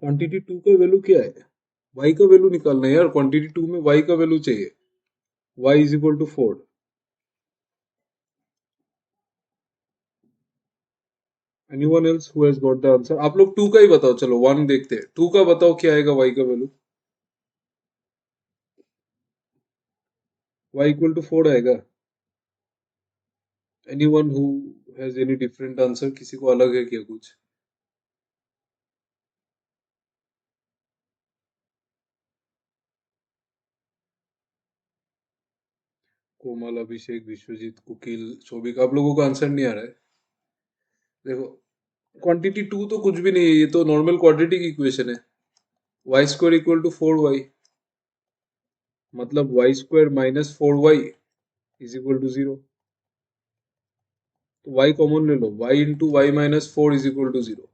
Quantity to का value क्या है? y का वैल्यू निकालना है यार, क्वांटिटी टू में y का वैल्यू चाहिए, y is equal to 4। Anyone else who has got the answer? आप लोग टू का ही बताओ, चलो वन देखते हैं, टू का बताओ क्या आएगा y का वैल्यू? y इक्वल टू 4 आएगा। Anyone who has any different answer? किसी को अलग है क्या कुछ? कोमल, अभिषेक, विश्वजीत, कुकिल, शोभिक, आप लोगों का आंसर नहीं आ रहा है। देखो, क्वांटिटी टू तो कुछ भी नहीं है, ये तो नॉर्मल क्वाड्रेटिक इक्वेशन है। Y square equal to 4y, मतलब y square minus 4y is equal to 0। तो y कॉमन ले लो, y into y minus 4 is equal to 0। तो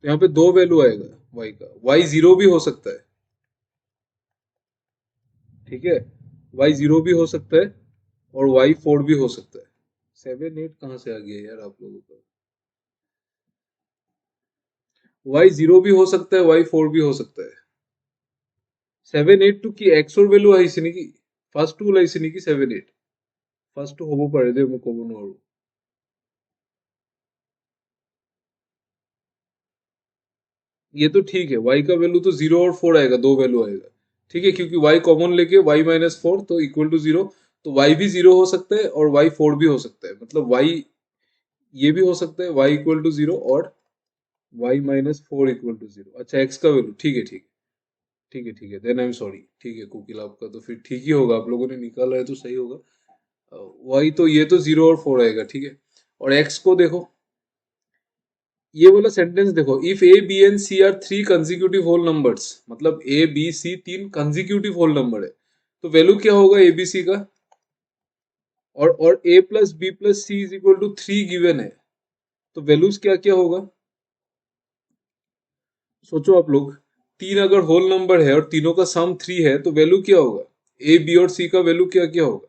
यहाँ पे दो वैल्यू आएगा y का, y जीरो भी हो सकता है, ठीक है, y जीरो भी हो सकता है और y 4 भी हो सकता है। 7 8 कहाँ से आ गया यार आप लोगों का? y जीरो भी हो सकता है, y 4 भी हो सकता है। 7 8 टू की x और वैल्यू आई सी की फर्स्ट टू लाई सी की 7 8 फर्स्ट टू होबो पारे दे मुको बनवारो। ये तो ठीक है, y का वैल्यू तो 0 और 4 आएगा, दो वैल्यू आएगा, ठीक है, क्योंकि y कॉमन लेके y माइनस 4 तो इक्वल टू 0। तो y भी 0 हो सकता है और y 4 भी हो सकता है, मतलब y ये भी हो सकता है y इक्वल टू 0 और y माइनस 4 इक्वल टू 0। अच्छा, x का वैल्यू ठीक है, ठीक है, ठीक है, ठीक है, देन आई एम सॉरी, ठीक है कुकिल, आपका तो फिर ठीक ही होगा, आप लोगों ने निकाला है तो सही होगा। y तो ये तो 0 और 4 आएगा, ठीक है। और x को देखो, ये वाला सेंटेंस देखो, if A B and C are three consecutive whole numbers, मतलब ए बी सी तीन कंजिक्यूटिव होल नंबर है, तो वैल्यू क्या होगा ए बी सी का? और A plus B plus C is equal to 3 given है, तो वैल्यूज क्या क्या होगा? सोचो आप लोग, तीन अगर होल नंबर है और तीनों का सम 3 है तो वैल्यू क्या होगा? ए बी और सी का वैल्यू क्या क्या होगा?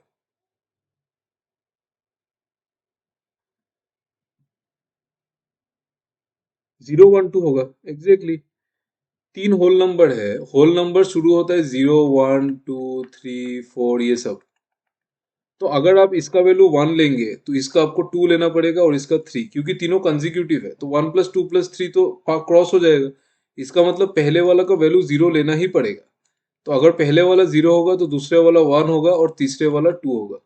0 1 2 होगा, एग्जैक्टली exactly। तीन होल नंबर है, होल नंबर शुरू होता है 0 1 2 3 4 ये सब। तो अगर आप इसका वैल्यू 1 लेंगे तो इसका आपको 2 लेना पड़ेगा और इसका 3, क्योंकि तीनों कंजिक्यूटिव है, तो 1 + 2 + 3 तो क्रॉस हो जाएगा। इसका मतलब पहले वाला का वैल्यू 0 लेना ही पड़ेगा। तो अगर पहले वाला 0 होगा तो दूसरे वाला 1 होगा और तीसरे वाला 2 होगा,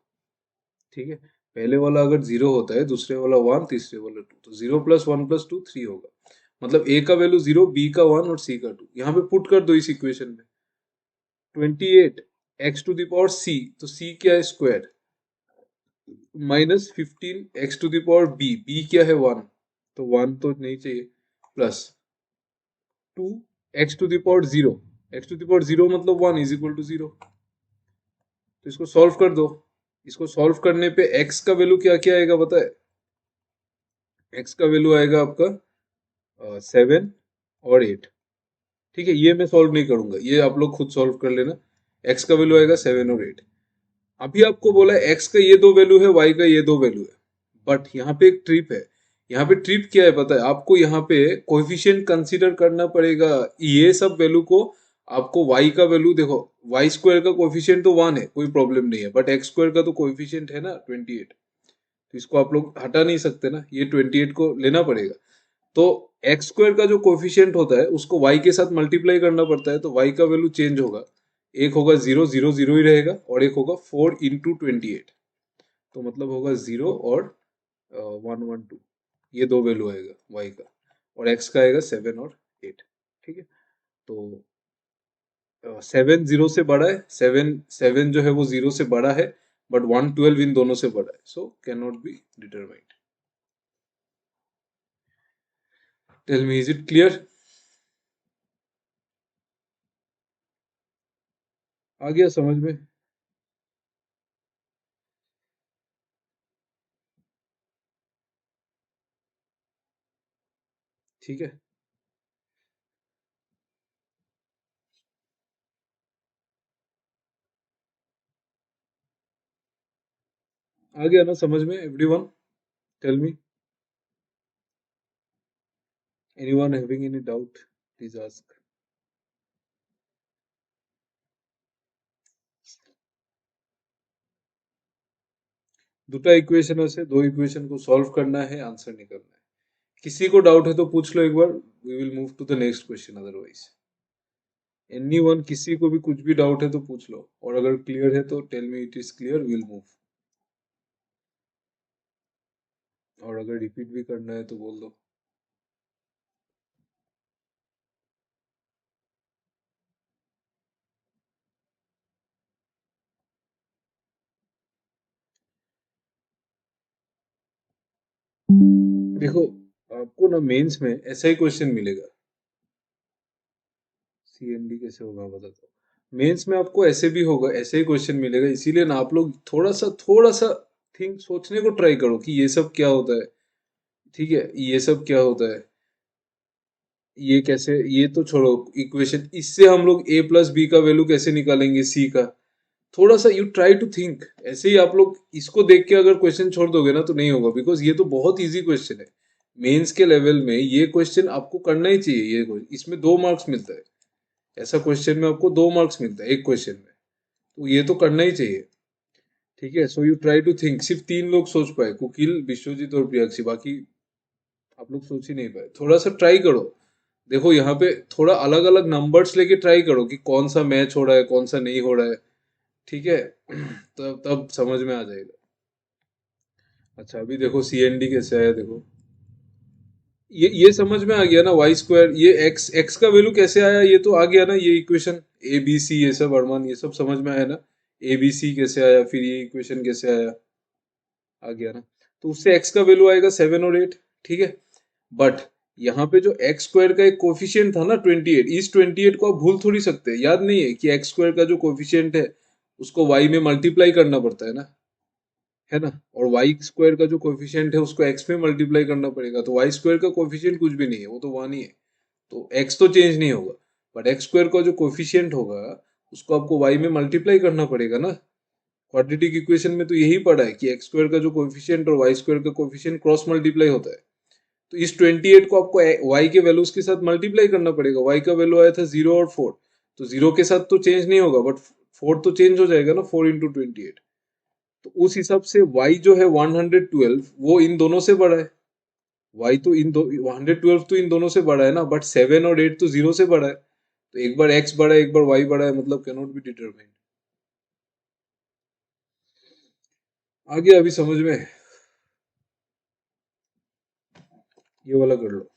ठीक है। पहले वाला अगर 0 होता है, दूसरे वाला 1, तीसरे वाला 2, तो 0 + 1 + 2 3 होगा। मतलब ए का वैल्यू 0, बी का 1 और सी का 2। यहाँ पे पुट कर दो इस इक्वेशन में। 28 x⁻c, तो c क्या है? स्क्वायर, -15 x⁻b, b क्या है? 1, तो 1 तो नहीं चाहिए, प्लस 2 x⁻0, x⁻0 मतलब 1 इज इक्वल टू 0। तो इसको सॉल्व कर दो। इसको सॉल्व करने पे x का वैल्यू क्या क्या आएगा पता है? x का वैल्यू आएगा आपका 7 और 8, ठीक है। ये मैं सॉल्व नहीं करूंगा, ये आप लोग खुद सॉल्व कर लेना। x का वैल्यू आएगा 7 और 8। अभी आपको बोला है x का ये दो वैल्यू है, y का ये दो वैल्यू है, बट यहाँ पे एक ट्रिप है। यहाँ पे ट्रिप क्या है पता है आपको? यहाँ पे कोएफिशिएंट कंसीडर करना पड़ेगा। ये सब वैल्यू को आपको y का वैल्यू देखो, y स्क्वायर का कोएफिशिएंट तो 1 है, कोई प्रॉब्लम नहीं है, बट x स्क्वायर का तो कोएफिशिएंट है ना 28, तो इसको आप लोग हटा नहीं सकते ना, ये 28 को लेना पड़ेगा। तो एक्स स्क्वायर का जो कोफिशियंट होता है उसको वाई के साथ मल्टीप्लाई करना पड़ता है, तो वाई का वैल्यू चेंज होगा। एक होगा 0 0 0 ही रहेगा और एक होगा 4 × 28, तो मतलब होगा 0 और 1 1 2, ये दो वैल्यू आएगा वाई का। और एक्स का आएगा 7 और 8, ठीक है। तो 7 0 से बड़ा है, 7 7 जो है वो 0 से बड़ा है, बट 1 12 इन दोनों से बड़ा है, so can not be determined. Tell me, is it clear? आ गया समझ में? ठीक है, आ गया ना समझ में everyone? Tell me, anyone having any doubt? Please ask. দুটা ইকুয়েশন আছে, दो इक्वेशन को सॉल्व करना है, आंसर निकलना है। किसी को डाउट है तो पूछ लो एक बार, we will move to the next question. Otherwise anyone, किसी को भी कुछ भी डाउट है तो पूछ लो, और अगर क्लियर है तो tell me it is clear, will move. और अगर रिपीट भी करना है तो बोल दो। देखो, आपको ना मेंस में ऐसा ही क्वेश्चन मिलेगा। सीएनडी कैसे होगा बताता हूँ। मेंस में आपको ऐसे भी होगा, ऐसे ही क्वेश्चन मिलेगा, इसीलिए ना आप लोग थोड़ा सा थिंक सोचने को ट्राई करो कि ये सब क्या होता है। ठीक है, ये सब क्या होता है, ये कैसे, ये तो छोड़ो इक्वेशन, इससे हम लोग a प्लस बी का वैल्यू कैसे निकालेंगे c का। थोड़ा सा यू ट्राई टू थिंक, ऐसे ही आप लोग इसको देख के अगर क्वेश्चन छोड़ दोगे ना तो नहीं होगा, बिकॉज ये तो बहुत इजी क्वेश्चन है। मेंस के लेवल में ये क्वेश्चन आपको करना ही चाहिए। इसमें 2 मार्क्स मिलता है, ऐसा क्वेश्चन में आपको 2 मार्क्स मिलता है एक क्वेश्चन में, तो ये तो करना ही चाहिए। ठीक है, so you try to think. सिर्फ 3 लोग सोच पाए, कुकिल, विश्वजीत और प्रियाक्षी, बाकी आप लोग सोच ही नहीं पाए। थोड़ा सा ट्राई करो। देखो यहाँ पे थोड़ा अलग अलग नंबर्स लेके ट्राई करो कि कौन सा मैच हो रहा है, कौन सा नहीं हो रहा है। ठीक है, तब तब समझ में आ जाएगा। अच्छा, अभी देखो सीएनडी कैसे आया, देखो ये समझ में आ गया ना, वाई स्क्वायर, ये एक्स एक्स का वैल्यू कैसे आया, ये तो आ गया ना, ये इक्वेशन ए बी सी, ये सब अरमान, ये सब समझ में आया ना। ए बी सी कैसे आया, फिर ये इक्वेशन कैसे आया, आ गया ना। तो उससे एक्स का वैल्यू आएगा 7 और 8। ठीक है, बट यहाँ पे जो एक्स स्क्वायर का एक कोफिशियंट था ना 28, इस 28 को आप भूल थोड़ी सकते हैं। याद नहीं है कि एक्स स्क्वायर का जो कोफिशियंट है उसको वाई में मल्टीप्लाई करना पड़ता है ना। और वाई स्क्वायर का जो कोफिशियंट है उसको एक्स में मल्टीप्लाई करना पड़ेगा, तो वाई स्क्वायर का कोफिशियंट कुछ भी नहीं है, वो तो 1 ही है। तो एक्स तो चेंज नहीं होगा, बट एक्स स्क्वायर का जो कोफिशियंट होगा उसको आपको वाई में मल्टीप्लाई करना पड़ेगा ना। क्वाड्रेटिक इक्वेशन में तो यही पढ़ा है कि एक्स स्क्वायर का जो कोफिशियंट और वाई स्क्वायर का कोफिशियंट क्रॉस मल्टीप्लाई होता है। तो इस 28 को आपको y के वैल्यूज के साथ मल्टीप्लाई करना पड़ेगा। y का वैल्यू आया था 0 और 4, तो 0 के साथ तो चेंज नहीं होगा, बट 4 तो चेंज हो जाएगा ना, 4 × 28। तो उस हिसाब से y जो है 112, वो इन दोनों से बड़ा है। y तो 112 तो इन दोनों से बड़ा है ना, बट 7 और 8 तो 0 से बड़ा है। तो एक बार x बड़ा है, एक बार y बड़ा है, मतलब कैन नॉट बी डिटरमाइंड। आ गया अभी समझ में, ये वाला कर लो।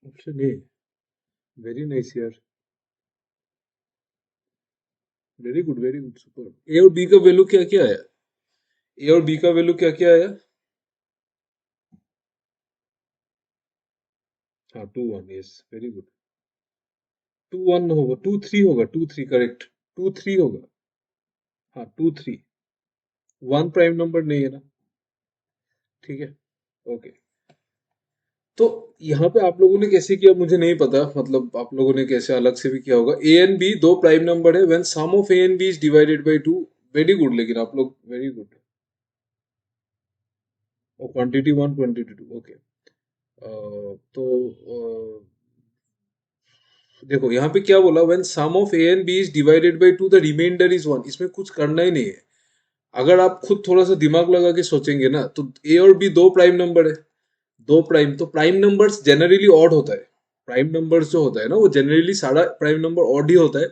ऑप्शन ए, वेरी नाइस यार, very good, very good, super. A और बी का वैल्यू क्या क्या आया, ए और बी का वैल्यू क्या क्या आया। हाँ 2 1, यस वेरी गुड। 2 1 होगा, 2 3 होगा, 2 3 करेक्ट, 2 3 होगा। हाँ 2 3, 1 प्राइम नंबर नहीं है ना। ठीक है, ओके, तो यहाँ पे आप लोगों ने कैसे किया मुझे नहीं पता, मतलब आप लोगों ने कैसे अलग से भी किया होगा। ए एंड बी दो प्राइम नंबर है, when sum of A and B is divided by two. Very good, लेकिन आप लोग वेरी गुड। और quantity one quantity two, okay. तो देखो यहाँ पे क्या बोला, when sum of A and B is divided by two the remainder is one. इसमें कुछ करना ही नहीं है। अगर आप खुद थोड़ा सा दिमाग लगा के सोचेंगे ना, तो ए और बी दो प्राइम नंबर है। दो प्राइम, तो प्राइम नंबर्स जनरली ऑड होता है। प्राइम नंबर्स जो होता है ना, वो जनरली सारा प्राइम नंबर ऑड ही होता है।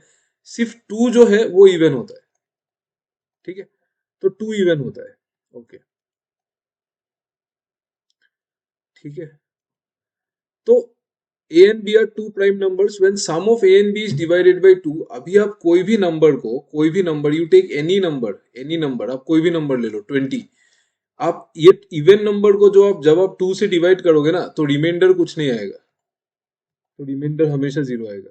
सिर्फ टू जो है वो इवन होता है। ठीक है, तो टू इवन होता है। ओके, ठीक है। तो A and B are two prime numbers when sum of A and B is divided by two. अभी आप कोई भी नंबर को, कोई भी number, you take any number, आप कोई भी नंबर ले लो 20। आप ये इवन नंबर को जो आप जब आप टू से डिवाइड करोगे ना, तो रिमाइंडर कुछ नहीं आएगा, तो रिमाइंडर हमेशा जीरो आएगा।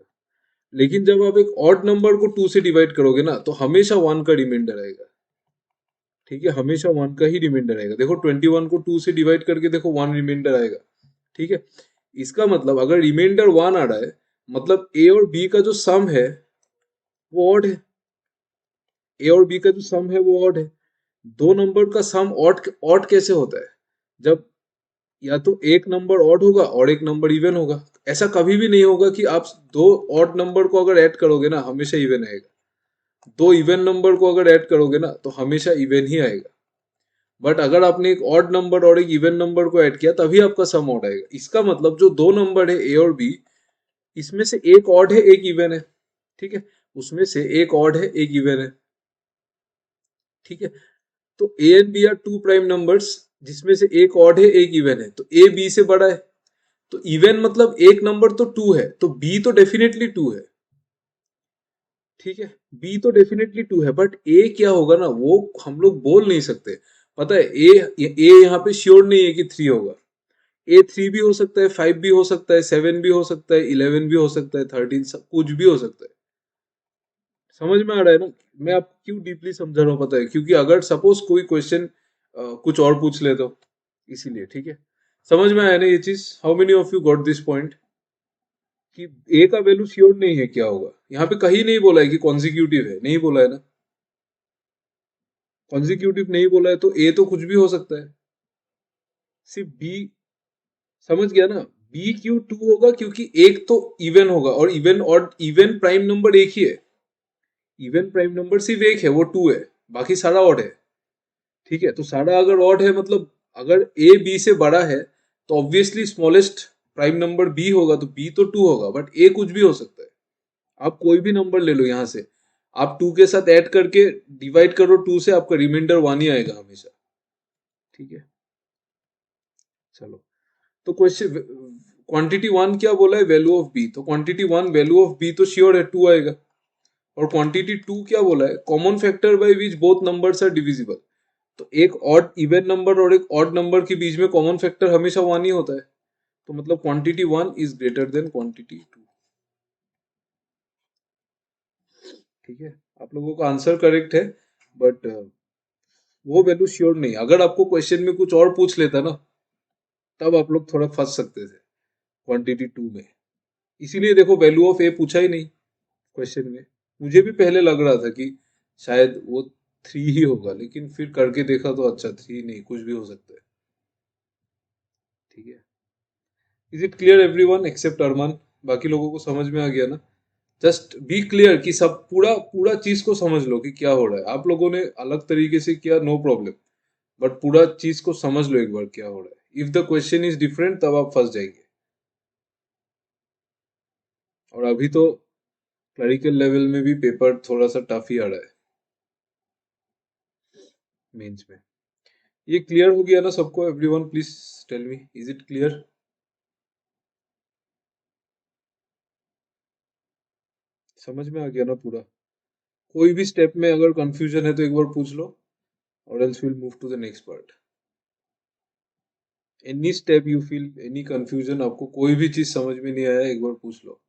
लेकिन जब आप एक ऑड नंबर को टू से डिवाइड करोगे ना, तो हमेशा वन का रिमाइंडर आएगा। ठीक है, हमेशा वन का ही रिमाइंडर आएगा। देखो 21 को टू से डिवाइड करके देखो, वन रिमाइंडर आएगा। ठीक है, इसका मतलब अगर रिमाइंडर वन आ रहा है, मतलब ए और बी का जो सम है वो ऑड है। ए और बी का जो सम है वो ऑड है। दो नंबर का सम ऑड ऑड कैसे होता है? जब या तो एक नंबर ऑड होगा और एक नंबर इवन होगा। ऐसा कभी भी नहीं होगा कि आप दो ऑड नंबर को अगर ऐड करोगे ना, हमेशा इवन आएगा। दो इवन नंबर को अगर ऐड करोगे ना, तो हमेशा इवन ही आएगा। बट अगर आपने एक ऑड नंबर और एक इवन नंबर को ऐड किया, तभी आपका सम ऑड आएगा। इसका मतलब जो दो नंबर है ए और बी, इसमें से एक ऑड है एक इवन है। ठीक है, उसमें से एक ऑड है एक इवन है। ठीक है, तो A and B are two prime numbers, जिसमें से एक ऑड है एक इवन है। तो ए बी से बड़ा है, तो इवन मतलब एक नंबर तो टू है, तो बी तो डेफिनेटली टू है। ठीक है, बी तो डेफिनेटली टू है, बट ए क्या होगा ना, वो हम लोग बोल नहीं सकते। पता है, ए यहाँ पे श्योर नहीं है कि थ्री होगा। ए थ्री भी हो सकता है, फाइव भी हो सकता है, सेवन भी हो सकता है, इलेवन भी हो सकता है, थर्टीन, सब कुछ भी हो सकता है। समझ में आ रहा है ना? मैं आपको क्यों डीपली समझा रहा हूँ पता है, क्योंकि अगर सपोज कोई क्वेश्चन कुछ और पूछ ले तो, इसीलिए। ठीक है, समझ में आया ना ये चीज? How many of you got this point कि ए का वैल्यू श्योर नहीं है क्या होगा। यहाँ पे कहीं नहीं बोला है कि कॉन्जिक्यूटिव है, नहीं बोला है ना। कॉन्जिक्यूटिव नहीं बोला है, तो ए तो कुछ भी हो सकता है। सिर्फ बी, समझ गया ना? बी क्यों टू होगा, क्योंकि एक तो इवन होगा, और इवन और इवन प्राइम नंबर एक ही है। इवन प्राइम नंबर सिर्फ एक है, वो टू है। बाकी सारा ऑड है। ठीक है, तो सारा अगर ऑड है, मतलब अगर ए बी से बड़ा है, तो obviously smallest prime number B होगा, तो बी तो टू होगा, बट ए कुछ भी हो सकता है। आप कोई भी नंबर ले लो यहाँ से, आप टू के साथ ऐड करके डिवाइड करो टू से, आपका रिमाइंडर वन ही आएगा हमेशा। ठीक है, चलो। तो क्वेश्चन, क्वांटिटी वन क्या बोला है, वैल्यू ऑफ बी। तो quantity one value of B तो श्योर है, टू आएगा। और क्वांटिटी टू क्या बोला है, common factor by which both numbers are divisible. तो एक ऑड इवन नंबर और एक ऑड नंबर के बीच में कॉमन फैक्टर हमेशा वन ही होता है। तो मतलब quantity one is greater than quantity two. ठीक है, आप लोगों का आंसर करेक्ट है, बट वो वैल्यू श्योर नहीं। अगर आपको क्वेश्चन में कुछ और पूछ लेता ना, तब आप लोग थोड़ा फंस सकते थे क्वांटिटी टू में। इसीलिए देखो, वैल्यू ऑफ ए पूछा ही नहीं क्वेश्चन में। मुझे भी पहले लग रहा था कि शायद वो थ्री ही होगा, लेकिन फिर करके देखा तो अच्छा, थ्री नहीं, कुछ भी हो सकता है। ठीक है, is it clear everyone except Arman? बाकी लोगों को समझ में आ गया ना? जस्ट बी क्लियर कि सब पूरा पूरा चीज को समझ लो कि क्या हो रहा है। आप लोगों ने अलग तरीके से किया, नो प्रॉब्लम, बट पूरा चीज को समझ लो एक बार क्या हो रहा है। If the question is different, तब आप फंस जाएंगे। और अभी तो क्लरिकल लेवल में भी पेपर थोड़ा सा टफ ही आ रहा है, मेंस में। ये क्लियर हो गया ना सबको? Everyone please tell me, is it clear? समझ में आ गया ना पूरा? कोई भी स्टेप में अगर कंफ्यूजन है तो एक बार पूछ लो, और else will move to the next part. Any step you feel any confusion, आपको कोई भी चीज समझ में नहीं आया, एक बार पूछ लो।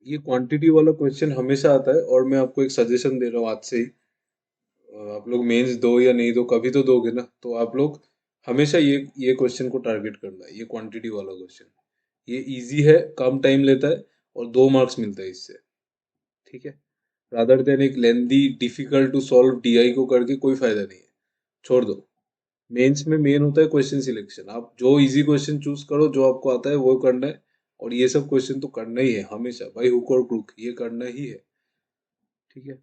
ये क्वांटिटी वाला क्वेश्चन हमेशा आता है, और मैं आपको एक सजेशन दे रहा हूँ आज से ही। आप लोग मेंस दो या नहीं दो, कभी तो दोगे ना, तो आप लोग हमेशा ये क्वेश्चन को टारगेट करना है, ये क्वांटिटी वाला क्वेश्चन। ये इजी है, कम टाइम लेता है, और 2 मार्क्स मिलता है इससे। ठीक है, रादर देन एक लेंदी डिफिकल्ट टू सॉल्व डीआई को करके कोई फायदा नहीं है, छोड़ दो। मेंस में मेन होता है क्वेश्चन सिलेक्शन। आप जो इजी क्वेश्चन चूज करो, जो आपको आता है वो करना है, और ये सब क्वेश्चन तो करना ही है हमेशा, बाई हुक और क्रूक, ये करना ही है। ठीक है,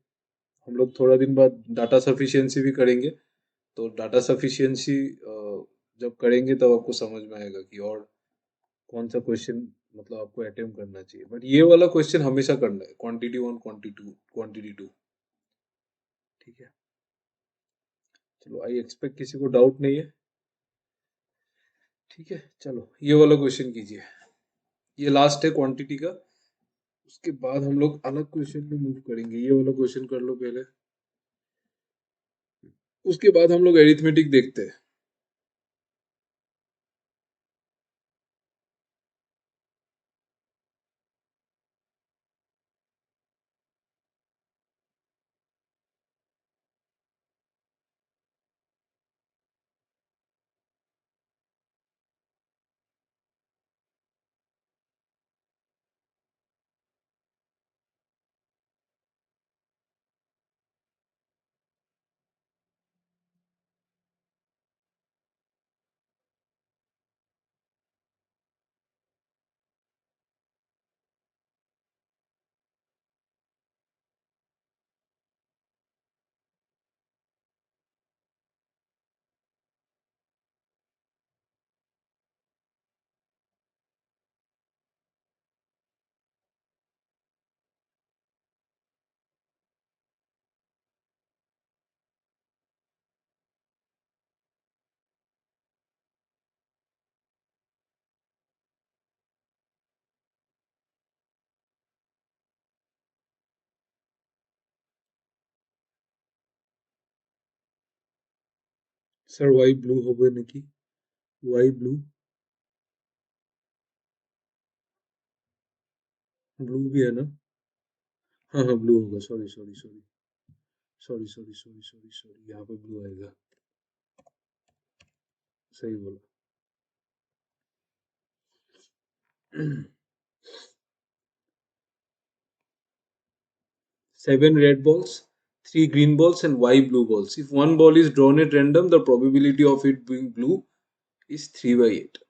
हम लोग थोड़ा दिन बाद डाटा सफिशिएंसी भी करेंगे, तो डाटा सफिशिएंसी जब करेंगे तब आपको समझ में आएगा कि और कौन सा क्वेश्चन मतलब आपको अटेम्प्ट करना चाहिए। बट ये वाला क्वेश्चन हमेशा करना है, क्वांटिटी वन, क्वांटिटी टू। ठीक है, चलो, आई एक्सपेक्ट किसी को डाउट नहीं है। ठीक है, चलो ये वाला क्वेश्चन कीजिए, ये लास्ट है क्वांटिटी का। उसके बाद हम लोग अलग क्वेश्चन में मूव करेंगे, ये वाला क्वेश्चन कर लो पहले, उसके बाद हम लोग एरिथमेटिक देखते हैं। सर वाई ब्लू हो गए ना, कि वाई ब्लू, ब्लू भी है ना? हाँ हाँ, ब्लू होगा, सॉरी सॉरी सॉरी, सॉरी, यहाँ पे ब्लू आएगा। सही बोला। 7 red balls, 3 green balls, and Y blue balls. If one ball is drawn at random, the probability of it being blue is 3/8.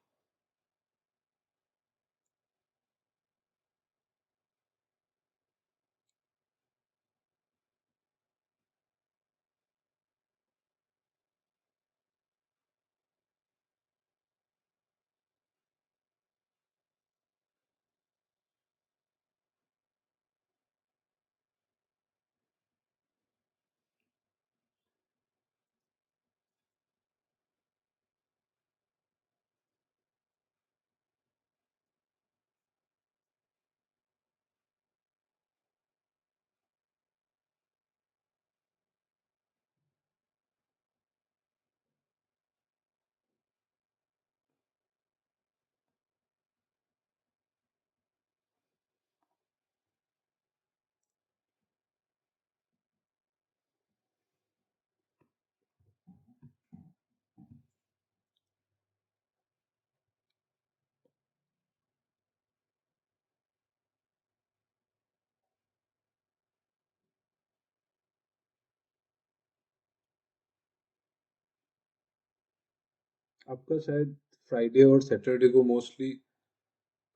आपका शायद फ्राइडे और सैटरडे को मोस्टली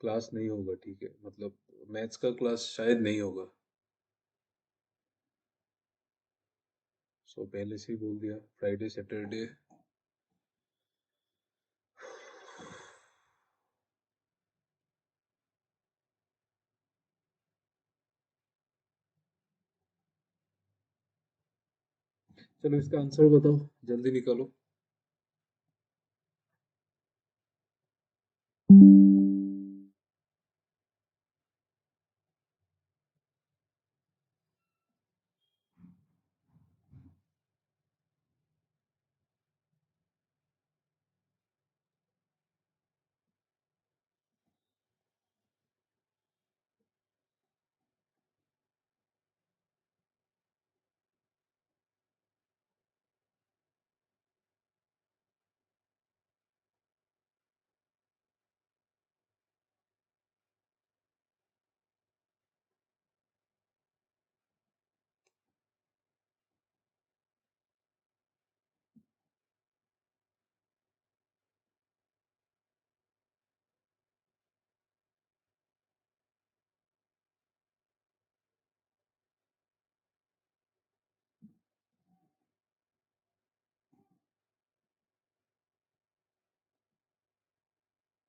क्लास नहीं होगा, ठीक है, मतलब मैथ्स का क्लास शायद नहीं होगा। सो पहले से ही बोल दिया, फ्राइडे सैटरडे। चलो इसका आंसर बताओ, जल्दी निकालो।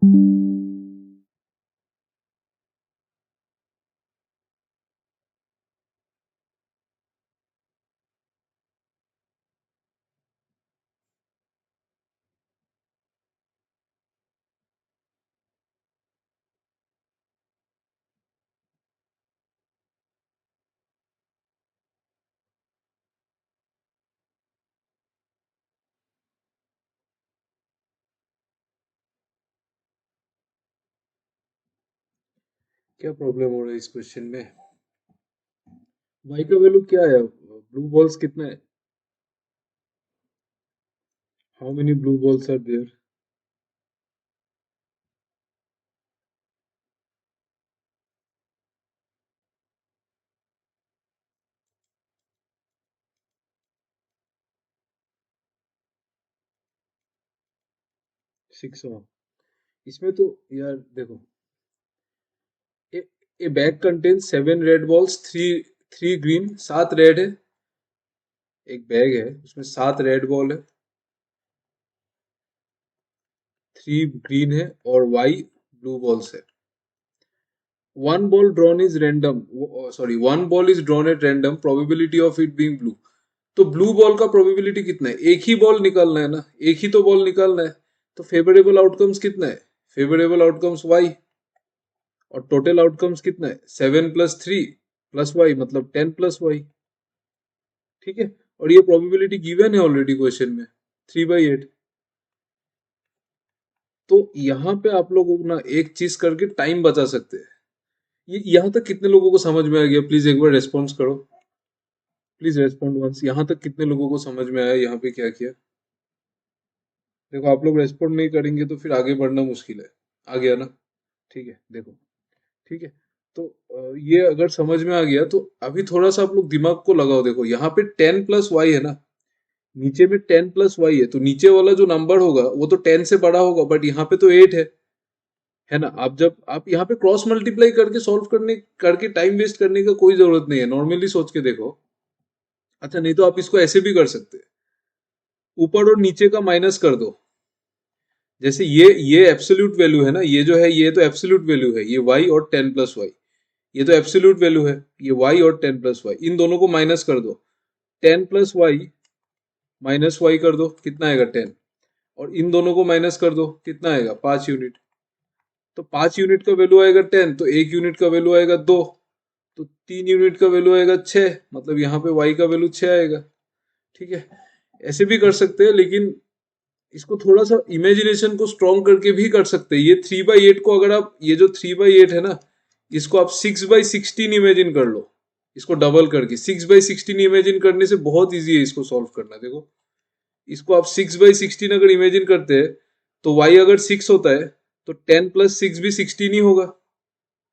क्या प्रॉब्लम हो रहा है इस क्वेश्चन में? वाई का वैल्यू क्या है? ब्लू बॉल्स कितना है? How many blue balls are there? 6। इसमें तो यार देखो, a bag contains 7 red balls, 3 green, 7 red है। एक बैग है उसमें 7 रेड बॉल है, 3 ग्रीन है और वाई ब्लू बॉल्स है। One ball drawn is random, sorry, one ball is drawn at random, probability of it being blue. तो blue ball का प्रोबेबिलिटी कितना है? एक ही बॉल निकालना है ना, एक ही तो बॉल निकालना है। तो फेवरेबल आउटकम्स कितना है? फेवरेबल आउटकम्स वाई, और टोटल आउटकम्स कितना है? 7 + 3 + वाई, मतलब 10 + वाई। ठीक है, और ये प्रोबेबिलिटी गिवन है ऑलरेडी क्वेश्चन में, 3/8। तो यहाँ पे आप लोग ना एक चीज करके टाइम बचा सकते हैं। ये यहाँ तक कितने लोगों को समझ में आ गया? प्लीज एक बार रेस्पॉन्स करो, प्लीज रेस्पॉन्ड वंस। यहाँ तक कितने लोगों को समझ में आया यहाँ पे क्या किया? देखो, आप लोग रेस्पॉन्ड नहीं करेंगे तो फिर आगे बढ़ना मुश्किल है। आ गया ना? ठीक है, देखो। ठीक है, तो ये अगर समझ में आ गया तो अभी थोड़ा सा आप लोग दिमाग को लगाओ। देखो यहाँ पे 10 + y है ना, नीचे में 10 + y है, तो नीचे वाला जो नंबर होगा वो तो 10 से बड़ा होगा, बट यहाँ पे तो 8 है ना? आप जब आप यहाँ पे क्रॉस मल्टीप्लाई करके सॉल्व करके टाइम वेस्ट करने का कोई जरूरत नहीं है, नॉर्मली सोच के देखो। अच्छा, नहीं तो आप इसको ऐसे भी कर सकते हैं, ऊपर और नीचे का माइनस कर दो। जैसे ये एब्सोल्यूट वैल्यू है ना, ये जो है ये तो एब्सोल्यूट वैल्यू है, ये y और 10 + y, ये तो एब्सोल्यूट वैल्यू है, ये y और 10 + y, इन दोनों को माइनस कर दो। 10 + y माइनस वाई कर दो, कितना आएगा? 10। और इन दोनों को माइनस कर दो, कितना आएगा? 5 यूनिट। तो 5 यूनिट का वैल्यू आएगा 10, तो 1 यूनिट का वैल्यू आएगा 2, तो 3 यूनिट का वैल्यू आएगा 6, मतलब यहाँ पे y का वैल्यू 6 आएगा। ठीक है, ऐसे भी कर सकते हैं, लेकिन इसको थोड़ा सा इमेजिनेशन को स्ट्रॉन्ग करके भी कर सकते हैं। ये 3/8 को अगर आप, ये जो 3/8 है ना, इसको आप 6/16 इमेजिन कर लो, इसको डबल करके 6/16 इमेजिन करने से बहुत ईजी है इसको सॉल्व करना। देखो, इसको आप 6/16 अगर इमेजिन करते हैं तो y अगर 6 होता है तो 10 + 6 भी 16 ही होगा,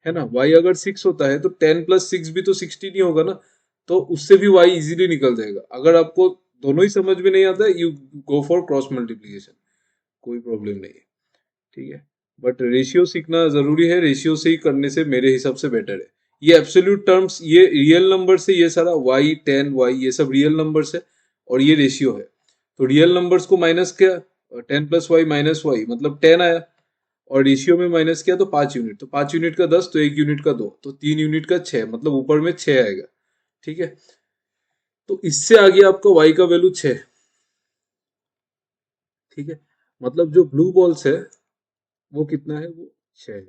है ना? y अगर 6 होता है तो 10 + 6 भी तो 16 ही होगा ना। तो उससे भी y इजीली निकल जाएगा। अगर आपको दोनों ही समझ में नहीं आता है, you go for cross multiplication, कोई प्रॉब्लम नहीं है। ठीक है, बट रेशियो सीखना जरूरी है, रेशियो से ही करने से मेरे हिसाब से बेटर है। ये एब्सोल्यूट टर्म्स, ये रियल नंबर से, ये सारा y 10 y ये सब रियल नंबर्स है, और ये रेशियो है। तो रियल नंबर्स को माइनस किया, 10 + y -y मतलब 10 आया, और रेशियो में माइनस किया तो 5 यूनिट, तो 5 यूनिट का 10, तो 1 यूनिट का 2, तो 3 यूनिट का 6, मतलब ऊपर में 6 आएगा। ठीक है, तो इससे आ गया आपका y का वैल्यू 6। ठीक है, मतलब जो ब्लू बॉल्स है वो कितना है? वो 6 है।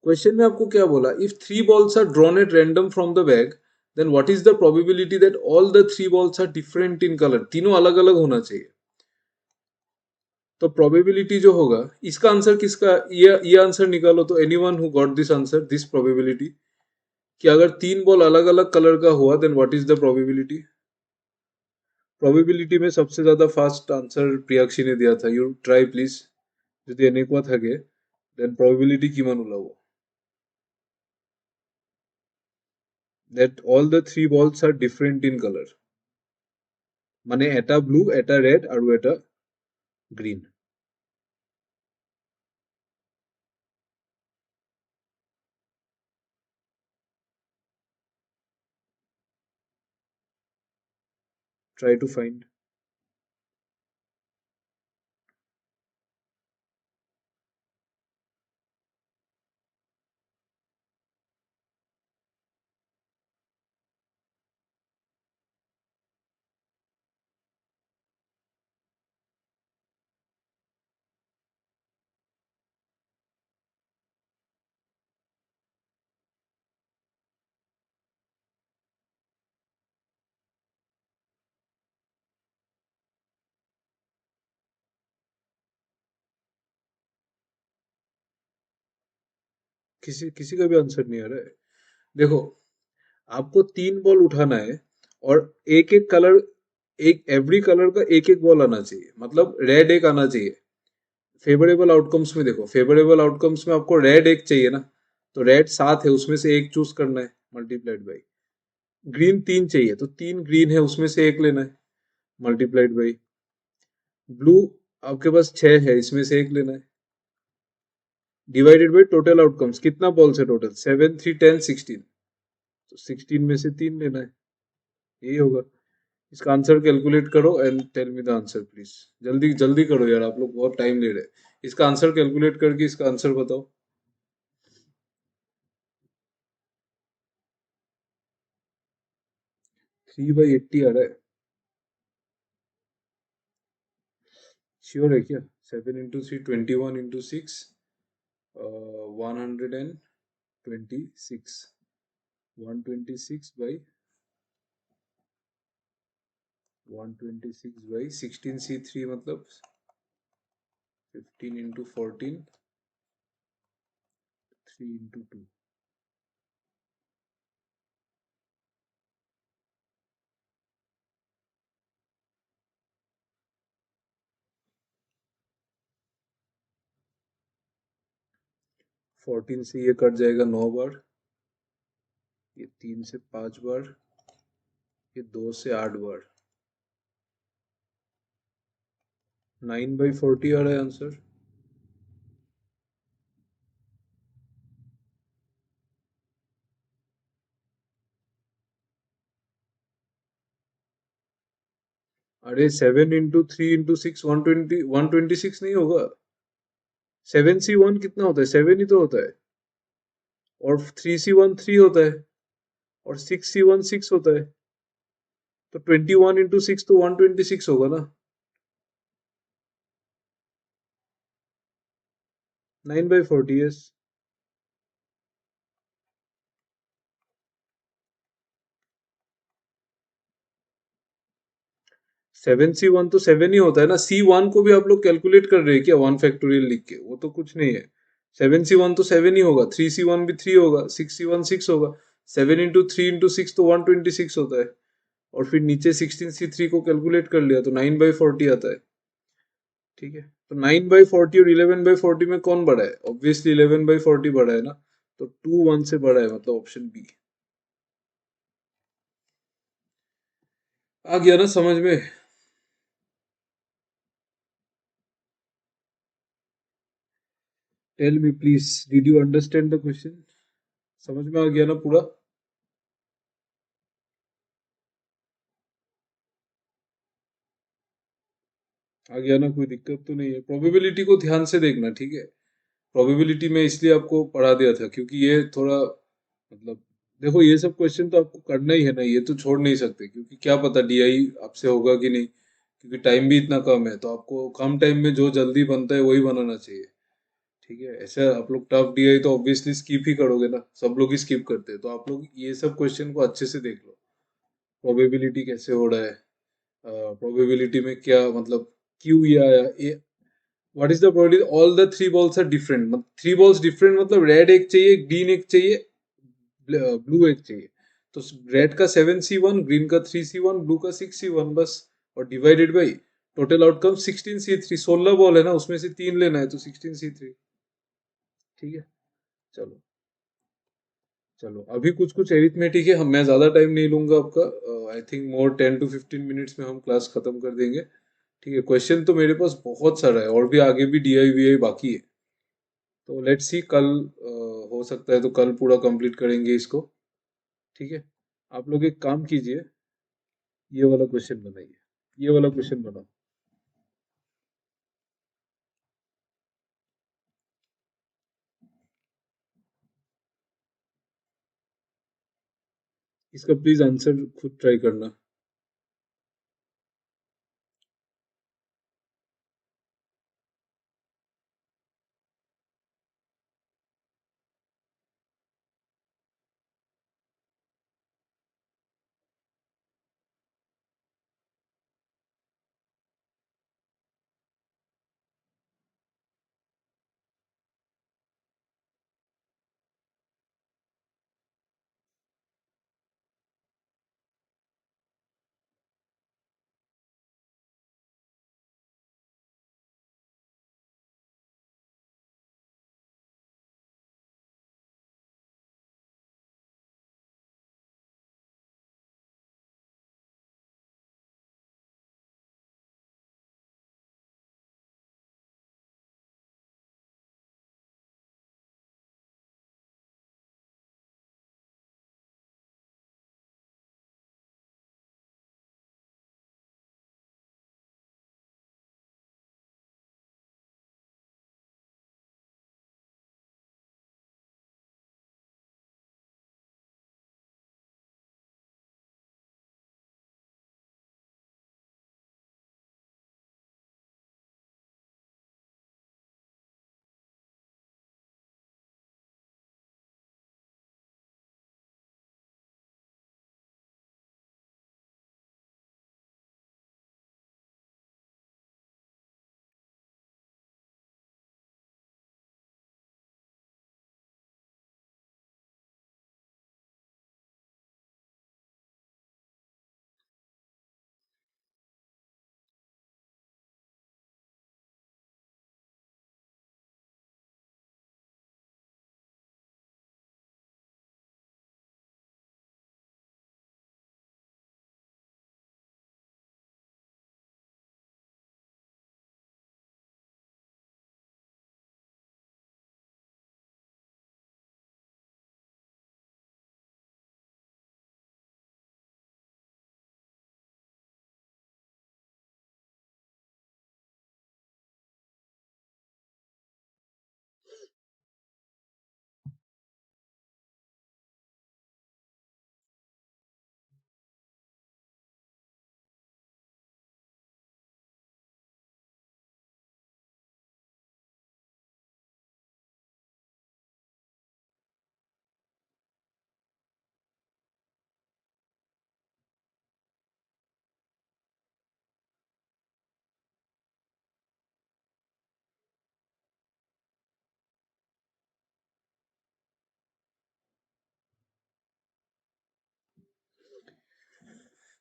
क्वेश्चन में आपको क्या बोला? If 3 balls are drawn at random from the bag, then what is the probability that all the 3 balls are different in colour? तीनों अलग अलग होना चाहिए। तो प्रोबेबिलिटी जो होगा, इसका आंसर किसका? ये आंसर निकालो तो anyone who got this answer, this probability, कि अगर 3 बॉल अलग अलग कलर का हुआ, then what is the probability? Probability में सबसे ज्यादा फास्ट आंसर प्रियाक्षी ने दिया था। यू ट्राई प्लीज, যদি এনেকুৱা থাকে দেন probability কিমান ওলাব? that all the 3 balls are different in color, মানে এটা ব্লু, এটা রেড আৰু এটা গ্ৰীন। try to find। किसी किसी का भी आंसर नहीं आ रहा है। देखो, आपको 3 बॉल उठाना है और एक एक कलर, एक एवरी कलर का एक एक बॉल आना चाहिए, मतलब रेड एक आना चाहिए। फेवरेबल आउटकम्स में देखो, फेवरेबल आउटकम्स में आपको रेड एक चाहिए ना, तो रेड 7 है, उसमें से एक चूज करना है, मल्टीप्लाइड बाई। ग्रीन 3 चाहिए, तो 3 ग्रीन है, उसमें से एक लेना है, मल्टीप्लाइड बाई। ब्लू आपके पास 6 है, इसमें से एक लेना है, डिवाइडेड बाई टोटल आउटकम्स। कितना बॉल्स है टोटल? 7 3 10 16, तो 16 में से 3 लेना है, यही होगा। इसका आंसर कैलकुलेट करो and tell me the answer please. जल्दी जल्दी करो यार, आप लोग बहुत टाइम ले रहे हैं। इसका आंसर कैलकुलेट करके इसका आंसर बताओ। 3/80 आ रहा है, श्योर है क्या? 7 into 3 21 into 6, 126, 126/16 C3 मतलब 15 into 14, 3 into 2। 14 से ये कट जाएगा 9 बार, ये 3 से 5 बार, ये 2 से 8 बार। 9/40 आ रहा है आंसर। अरे 7 into 3 into 6 126 नहीं होगा। 7C1 कितना होता है? 7 ही तो होता है। और 3C1 3 होता है। और 6C1 6 होता है। तो 21 into 6 तो 126 होगा ना। 9/40, यस। 7C1 तो 7 ही होता है ना। C1 को भी आप लोग कैलकुलेट कर रहे हैं क्या 1 फैक्टोरियल लिख के? वो तो कुछ नहीं है। 7C1 तो 7 ही होगा, 3C1 भी 3 होगा, 6C1 6 होगा। 7 into 3 into 6 तो 126 होता है। और फिर नीचे 16C3 को कैलकुलेट कर लिया तो 9/40 आता है। ठीक है, तो 9/40 और 11/40 में कौन बड़ा है? ऑब्वियसली 11/40 बड़ा है ना। तो 2 1 से बड़ा है, मतलब ऑप्शन बी। आ गया ना समझ में? Tell me please, did you understand the question? समझ में आ गया ना पूरा? आ गया ना? कोई दिक्कत तो नहीं है? प्रोबेबिलिटी को ध्यान से देखना, ठीक है। प्रोबेबिलिटी में इसलिए आपको पढ़ा दिया था क्योंकि ये थोड़ा, मतलब, देखो ये सब क्वेश्चन तो आपको करना ही है ना, ये तो छोड़ नहीं सकते, क्योंकि क्या पता डीआई आपसे होगा कि नहीं, क्योंकि टाइम भी इतना कम है, तो आपको कम टाइम में जो जल्दी बनता है वही बनाना चाहिए। ठीक है, ऐसे आप लोग टफ डीआई तो ऑब्वियसली स्किप ही करोगे ना, सब लोग ही स्किप करते हैं, तो आप लोग ये सब क्वेश्चन को अच्छे से देख लो। प्रोबेबिलिटी कैसे हो रहा है, प्रोबेबिलिटी में क्या मतलब, क्यों ये आया, ये what is the probability all the 3 balls are different, मतलब 3 बॉल्स डिफरेंट, मतलब रेड एक चाहिए, ग्रीन एक चाहिए, ब्लू एक चाहिए। तो रेड का 7C1, ग्रीन का 3C1, ब्लू का 6C1 बस। और divided by total outcome 16C3, 16 ball है ना, उसमें से 3 लेना है, तो 16C3। ठीक है, चलो। चलो अभी कुछ कुछ एरिथमेटिक है, हम मैं ज्यादा टाइम नहीं लूंगा आपका। I think more 10 to 15 minutes में हम क्लास खत्म कर देंगे। ठीक है, क्वेश्चन तो मेरे पास बहुत सारा है, और भी आगे भी डीआई वीआई बाकी है। तो लेट्स सी कल, हो सकता है तो कल पूरा कंप्लीट करेंगे इसको। ठीक है, आप लोग एक काम कीजिए, ये वाला क्वेश्चन बनाइए, ये वाला क्वेश्चन बनाओ। इसका प्लीज आंसर खुद ट्राई करना।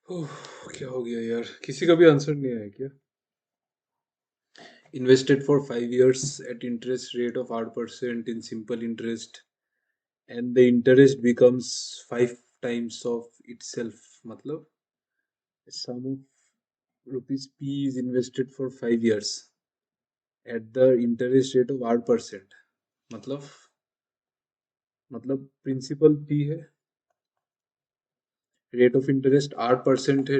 ओह, क्या हो गया यार, किसी का भी आंसर नहीं आया क्या? Invested for 5 years at interest rate of 8% in simple interest, and the interest becomes 5 times of itself. मतलब sum of rupees P is invested for 5 years at the interest rate of 8%. मतलब principal P है, rate of interest 8% है,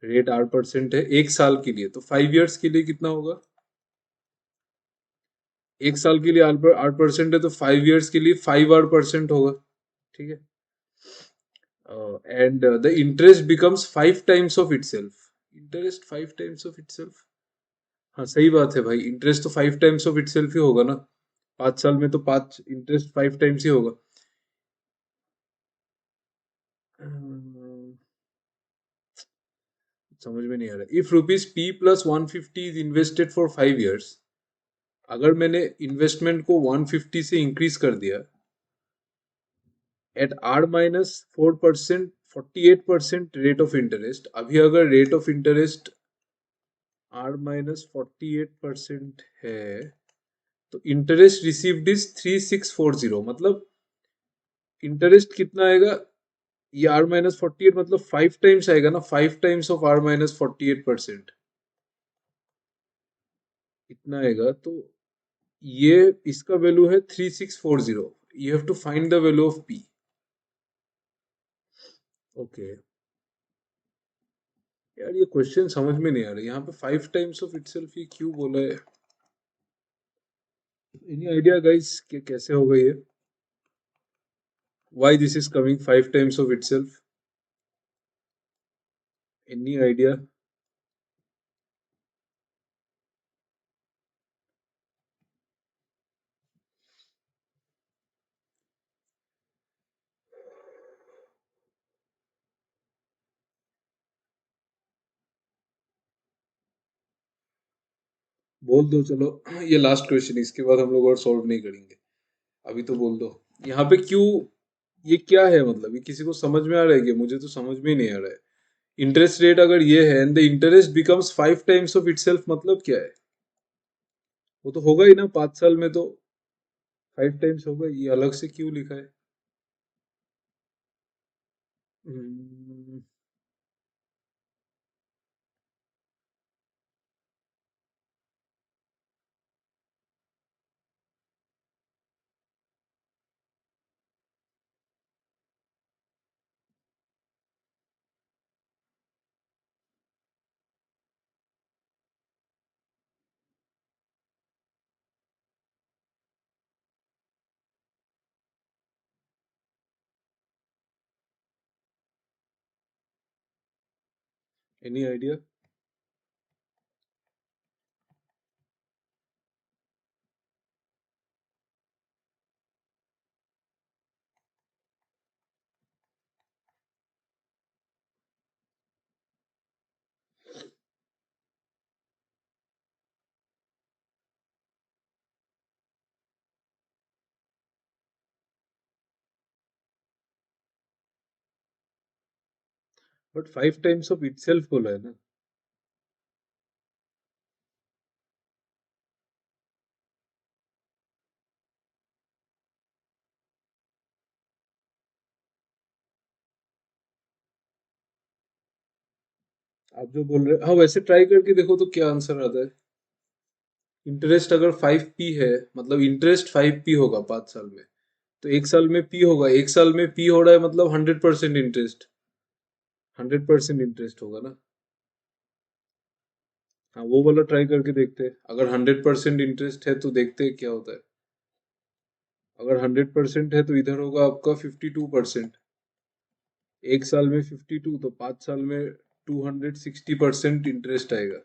rate 8% है 1 साल के लिए, तो 5 years के लिए कितना होगा? 1 साल के लिए 8% है, तो 5 years के लिए 5 8% होगा, ठीक है। And the interest becomes 5 times of itself. Interest 5 times of itself, हाँ सही बात है भाई, इंटरेस्ट तो 5 times ऑफ इटसेल्फ ही होगा ना, 5 साल में तो 5 इंटरेस्ट 5 times ही होगा। अम्म, समझ में नहीं आ रहा। If rupees P plus 150 is invested for 5 years, अगर मैंने इन्वेस्टमेंट को 150 से इंक्रीज कर दिया eight R-4%, 48% rate of interest, अभी अगर रेट ऑफ इंटरेस्ट R-48% है, तो इंटरेस्ट रिसीव्ड इज 3640, मतलब इंटरेस्ट कितना आएगा? ये R-48 मतलब 5 times आएगा ना, 5 times ऑफ R-48%, इतना आएगा। तो ये इसका वैल्यू है 3640। You have to find the value of P। Okay यार, ये क्वेश्चन समझ में नहीं आ रहा, यहाँ पे 5 times ऑफ इटसेल्फ ये क्यों बोला है? एनी आइडिया गाइस कि कैसे होगा ये? Why this is coming 5 times of itself? Any idea? बोल दो चलो, ये लास्ट क्वेश्चन, इसके बाद हम लोग और सॉल्व नहीं करेंगे। अभी तो बोल दो, यहाँ पे क्यों, ये क्या है? मतलब ये किसी को समझ में आ रहा है क्या? मुझे तो समझ में ही नहीं आ रहा है। इंटरेस्ट रेट अगर ये है and the interest becomes 5 times of itself, मतलब क्या है? वो तो होगा ही ना, 5 साल में तो 5 times होगा, ये अलग से क्यों लिखा है? Any idea? But 5 times of itself बोला है ना। आप जो बोल रहे, हाँ वैसे ट्राई करके देखो तो क्या आंसर आता है। इंटरेस्ट अगर 5p है, मतलब इंटरेस्ट 5p होगा 5 साल में, तो 1 साल में p होगा, 1 साल में p हो रहा है मतलब 100% इंटरेस्ट, 100% इंटरेस्ट होगा ना। हाँ वो वाला ट्राई करके देखते हैं, अगर 100% इंटरेस्ट है तो देखते हैं क्या होता है। अगर 100% है तो इधर होगा आपका 52%, 1 साल में 52, तो 5 साल में 260% इंटरेस्ट आएगा।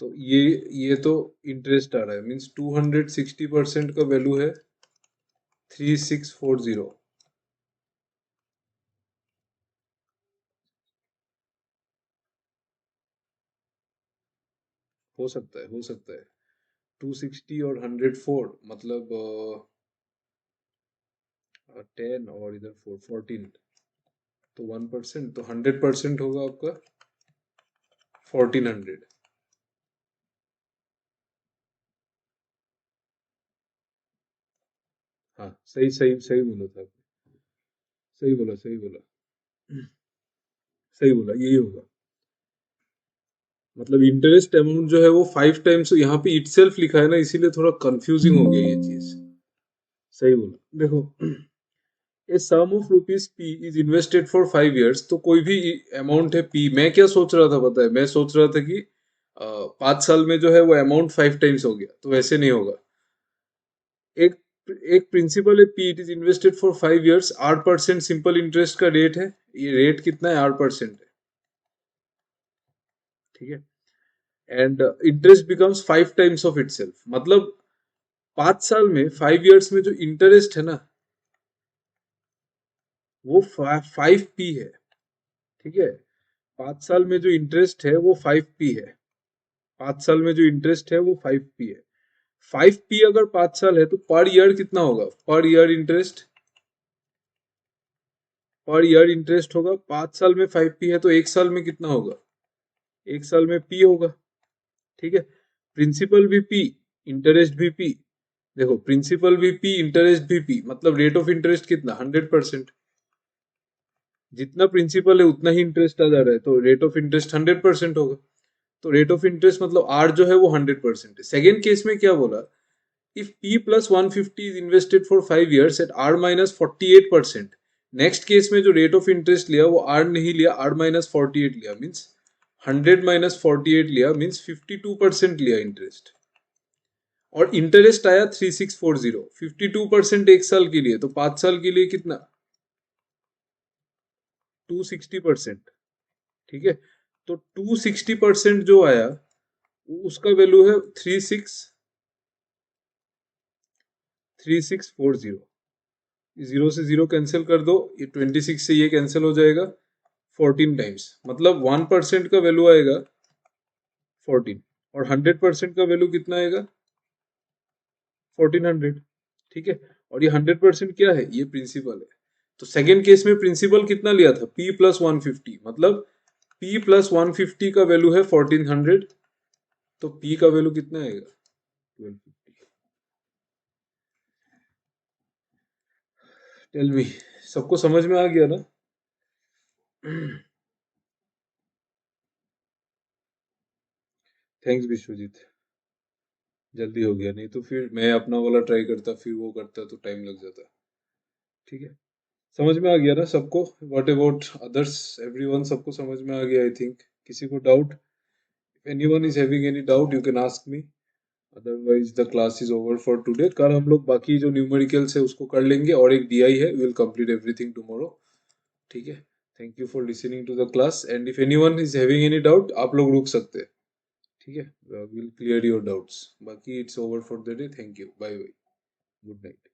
तो ये तो इंटरेस्ट आ रहा है, मीन्स 260% का वैल्यू है 3640। हो सकता है, हो सकता है। 260 और 104 मतलब 10 और इधर 4 14, तो 1%, तो 100% होगा आपका 1400। हाँ, सही सही सही बोला था आपने। सही बोला, सही बोला। सही बोला, यही होगा। मतलब इंटरेस्ट अमाउंट जो है वो 5 टाइम्स यहाँ पे इटसेल्फ लिखा है ना, इसीलिए थोड़ा कंफ्यूजिंग हो गया ये चीज। सही बोला। देखो, a sum of rupees P is invested for 5 years, तो कोई भी अमाउंट है पी, मैं क्या सोच रहा था पता है, मैं सोच रहा था कि 5 साल में जो है वो अमाउंट 5 टाइम्स हो गया, तो वैसे नहीं होगा। एक एक प्रिंसिपल है P, it is invested for 5 years, 8% simple interest का रेट है। ये रेट कितना है? 8% है। ठीक है। And interest becomes 5 times of itself, मतलब 5 साल में, 5 years में जो इंटरेस्ट है ना, वो 5p है। ठीक है। 5 साल में जो इंटरेस्ट है वो 5p है। 5 साल में जो इंटरेस्ट है वो 5p है। 5p अगर 5 साल है तो पर ईयर कितना होगा? Per year interest, per year interest होगा। 5 साल में 5p है तो 1 साल में कितना होगा? 1 साल में p होगा। ठीक है। प्रिंसिपल भी p, इंटरेस्ट भी p। देखो, प्रिंसिपल भी p, इंटरेस्ट भी p, मतलब रेट ऑफ इंटरेस्ट कितना? 100%। जितना प्रिंसिपल है उतना ही इंटरेस्ट आ जा रहा है, तो रेट ऑफ इंटरेस्ट 100% होगा। तो रेट ऑफ इंटरेस्ट मतलब आर जो है वो 100% है। सेकेंड केस में क्या बोला? If P plus 150 is invested for 5 years at R minus 48%। Next case में जो रेट ऑफ इंटरेस्ट लिया वो आर नहीं लिया, आर माइनस 48 लिया, मीन्स 100 - 48 लिया, मीन्स 52% लिया इंटरेस्ट। और इंटरेस्ट आया 3640, 52% 1 साल के लिए, तो 5 साल के लिए कितना? 260%। ठीक है। तो 260% जो आया उसका वैल्यू है 3640। जीरो से जीरो कैंसिल कर दो, ये 26 से ये कैंसिल हो जाएगा 14 टाइम्स, मतलब 1% का वैल्यू आएगा 14, और 100% का वैल्यू कितना आएगा? 1400। ठीक है। और ये 100% क्या है? ये प्रिंसिपल है। तो सेकेंड केस में प्रिंसिपल कितना लिया था? p प्लस 150, मतलब p प्लस 150 का वैल्यू है 1400, तो p का वैल्यू कितना आएगा? 1250। टेल मी, सबको समझ में आ गया ना? थैंक्स विश्वजीत, जल्दी हो गया, नहीं तो फिर मैं अपना वाला ट्राई करता, फिर वो करता तो टाइम लग जाता। ठीक है। समझ में आ गया ना सबको? What about others? एवरीवन, सबको समझ में आ गया आई थिंक। किसी को doubt? If anyone is having any doubt you can ask me, otherwise the class is over for today. कल हम लोग बाकी जो न्यूमेरिकल्स है उसको कर लेंगे, और एक डीआई है, we will complete everything tomorrow. ठीक है। Thank you for listening to the class, and if anyone is having any doubt आप लोग रुक सकते हैं। ठीक है। Will clear your doubts. बाकी it's over for the day. Thank you, bye bye, good night.